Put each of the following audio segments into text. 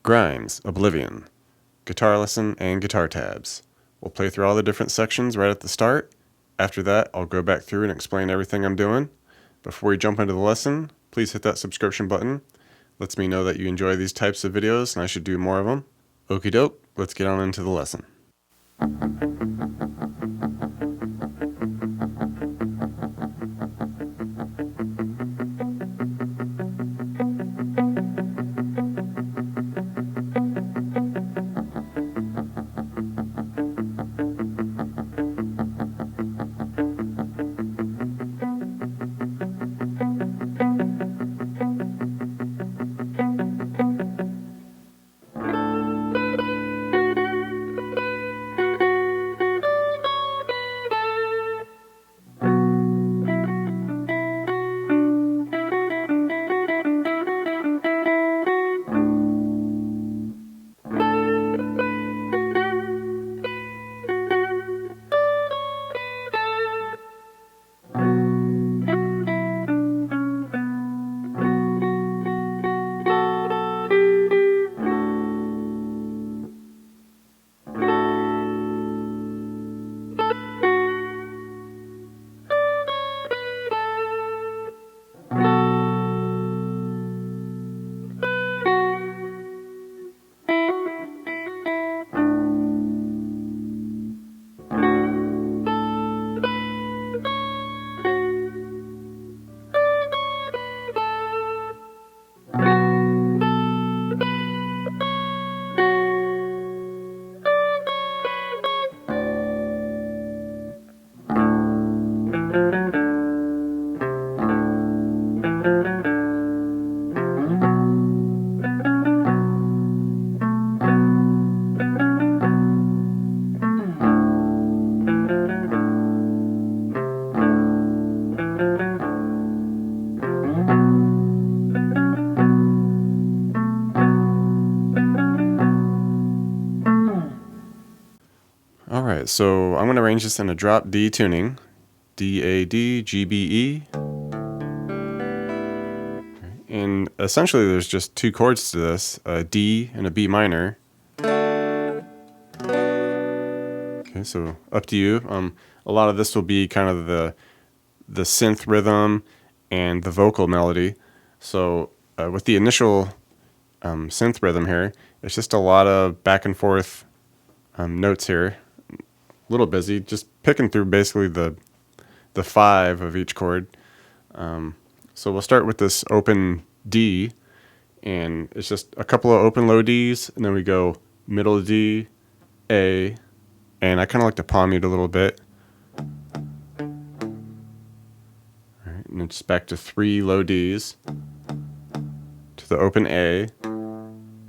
Grimes, Oblivion, guitar lesson and guitar tabs. We'll play through all the different sections right at the start. After that, I'll go back through and explain everything I'm doing. Before we jump into the lesson, please hit that subscription button. Lets me know that you enjoy these types of videos and I should do more of them. Okie doke, let's get on into the lesson. Alright, so I'm going to arrange this in a drop D tuning. D, A, D, G, B, E. And essentially there's just two chords to this, a D and a B minor. Okay, so up to you. A lot of this will be kind of the synth rhythm and the vocal melody. So with the initial synth rhythm here, it's just a lot of back and forth notes here. A little busy, just picking through basically the 5 of each chord. So we'll start with this open D, and it's just a couple of open low Ds, and then we go middle D, A, and I kind of like to palm mute a little bit. All right, and then just back to 3 low Ds, to the open A,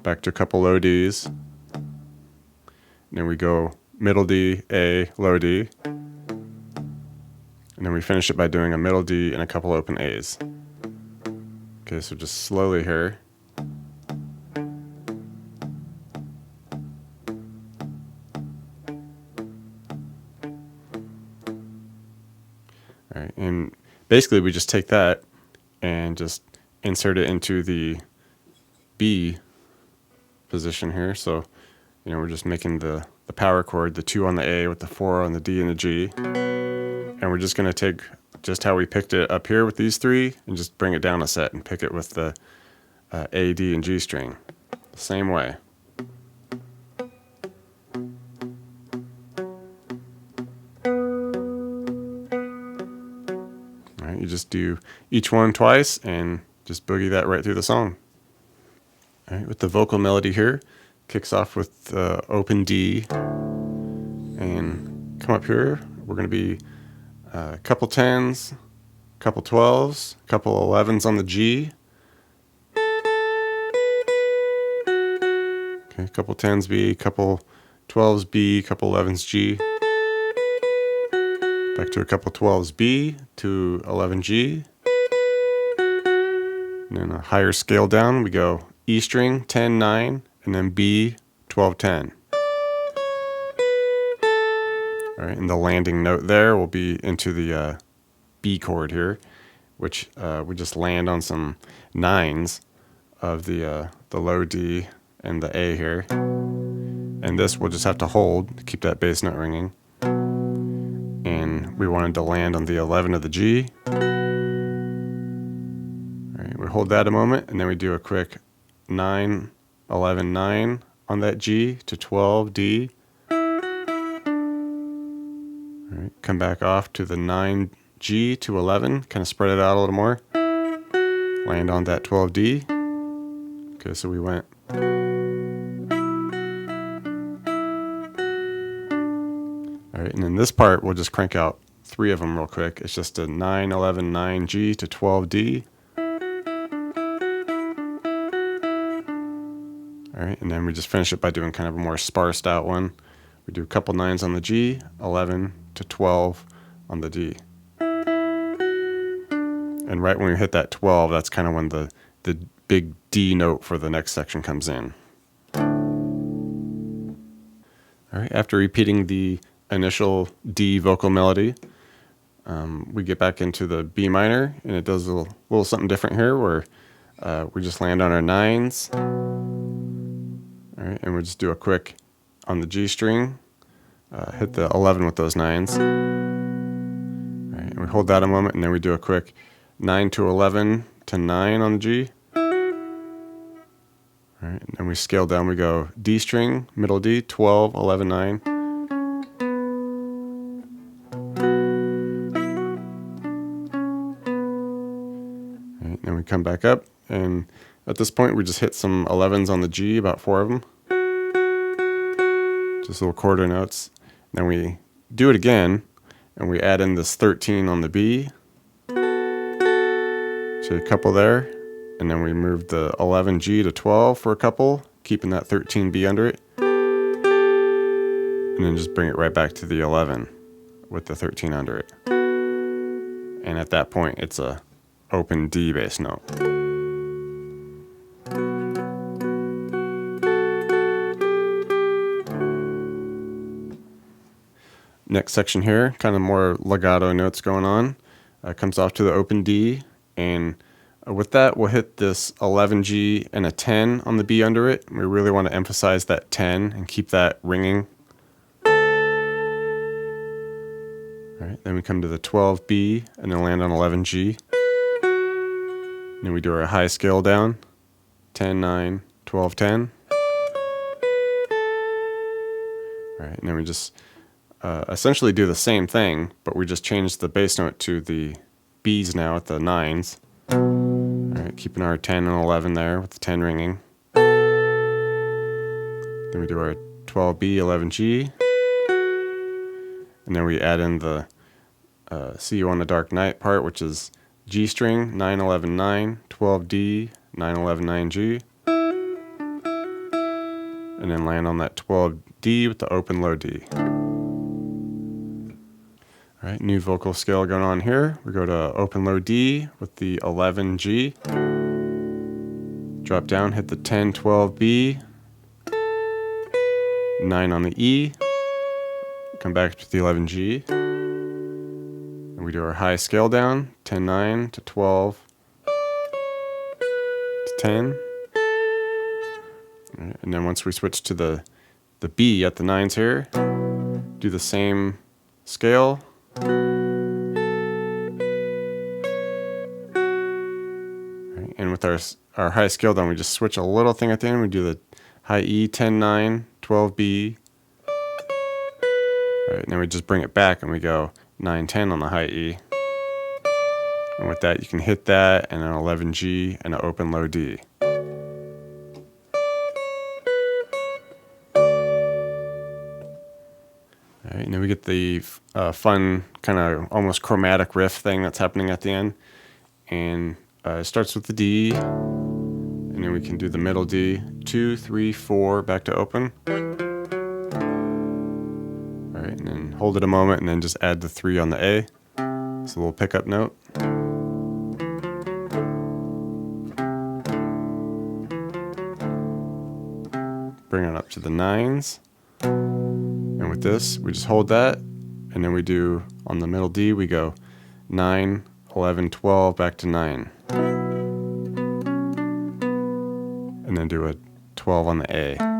back to a couple low Ds, and then we go middle D, A, low D, and then we finish it by doing a middle D and a couple open A's. Okay, so just slowly here. All right, and basically we just take that and just insert it into the B position here. So, you know, we're just making the power chord, the 2 on the A with the 4 on the D and the G. And we're just going to take just how we picked it up here with these 3 and just bring it down a set and pick it with the A, D, and G string. The same way. All right, you just do each one twice and just boogie that right through the song. All right, with the vocal melody here, kicks off with open D, and come up here. We're going to be a couple 10s, couple 12s, couple 11s on the G. Okay, couple 10s B, couple 12s B, couple 11s G. Back to a couple 12s B to 11 G. And then a higher scale down, we go E string, 10, 9, and then B, 12, 10. All right, and the landing note there will be into the B chord here, which we just land on some 9s of the low D and the A here. And this we'll just have to hold to keep that bass note ringing. And we wanted to land on the 11 of the G. All right, we hold that a moment, and then we do a quick 9, 11, 9 on that G to 12, D. All right, come back off to the 9, G to 11, kind of spread it out a little more. Land on that 12, D. Okay, so we went. All right, and in this part, we'll just crank out 3 of them real quick. It's just a 9, 11, 9, G to 12, D. All right, and then we just finish it by doing kind of a more sparsed out one. We do a couple 9s on the G, 11 to 12 on the D. And right when we hit that 12, that's kind of when the big D note for the next section comes in. All right, after repeating the initial D vocal melody, we get back into the B minor, and it does a little something different here where we just land on our 9s. All right, and we'll just do a quick on the G string, hit the 11 with those 9s. All right, and we hold that a moment, and then we do a quick 9 to 11 to 9 on the G. All right, and then we scale down, we go D string, middle D, 12, 11, 9. All right, then we come back up, and at this point we just hit some 11s on the G, about 4 of them. Just little quarter notes. Then we do it again, and we add in this 13 on the B. So a couple there. And then we move the 11 G to 12 for a couple, keeping that 13 B under it. And then just bring it right back to the 11 with the 13 under it. And at that point, it's a open D bass note. Next section here, kind of more legato notes going on. Comes off to the open D, and with that, we'll hit this 11G and a 10 on the B under it. We really want to emphasize that 10 and keep that ringing. All right, then we come to the 12B and then land on 11G. And then we do our high scale down, 10, 9, 12, 10. All right, and then we just essentially do the same thing, but we just change the bass note to the B's now at the 9s. All right, keeping our 10 and 11 there with the 10 ringing. Then we do our 12B, 11G. And then we add in the See You on the Dark Night part, which is G string, 9, 11, 9, 12D, 9, 11, 9G. And then land on that 12D with the open low D. All right, new vocal scale going on here. We go to open low D with the 11G. Drop down, hit the 10, 12B. 9 on the E. Come back to the 11G. And we do our high scale down, 10, 9 to 12 to 10. All right, and then once we switch to the B at the 9s here, do the same scale. Right, and with our high scale down, we just switch a little thing at the end. We do the high E, 10, 9, 12B. Right, and then we just bring it back and we go 9, 10 on the high E. And with that, you can hit that and an 11G and an open low D. All right, and then we get the fun kind of almost chromatic riff thing that's happening at the end. And it starts with the D, and then we can do the middle D, 2, 3, 4, back to open. All right, and then hold it a moment, and then just add the 3 on the A. It's a little pickup note. Bring it up to the 9s. And with this, we just hold that, and then we do, on the middle D, we go 9, 11, 12, back to 9. And then do a 12 on the A.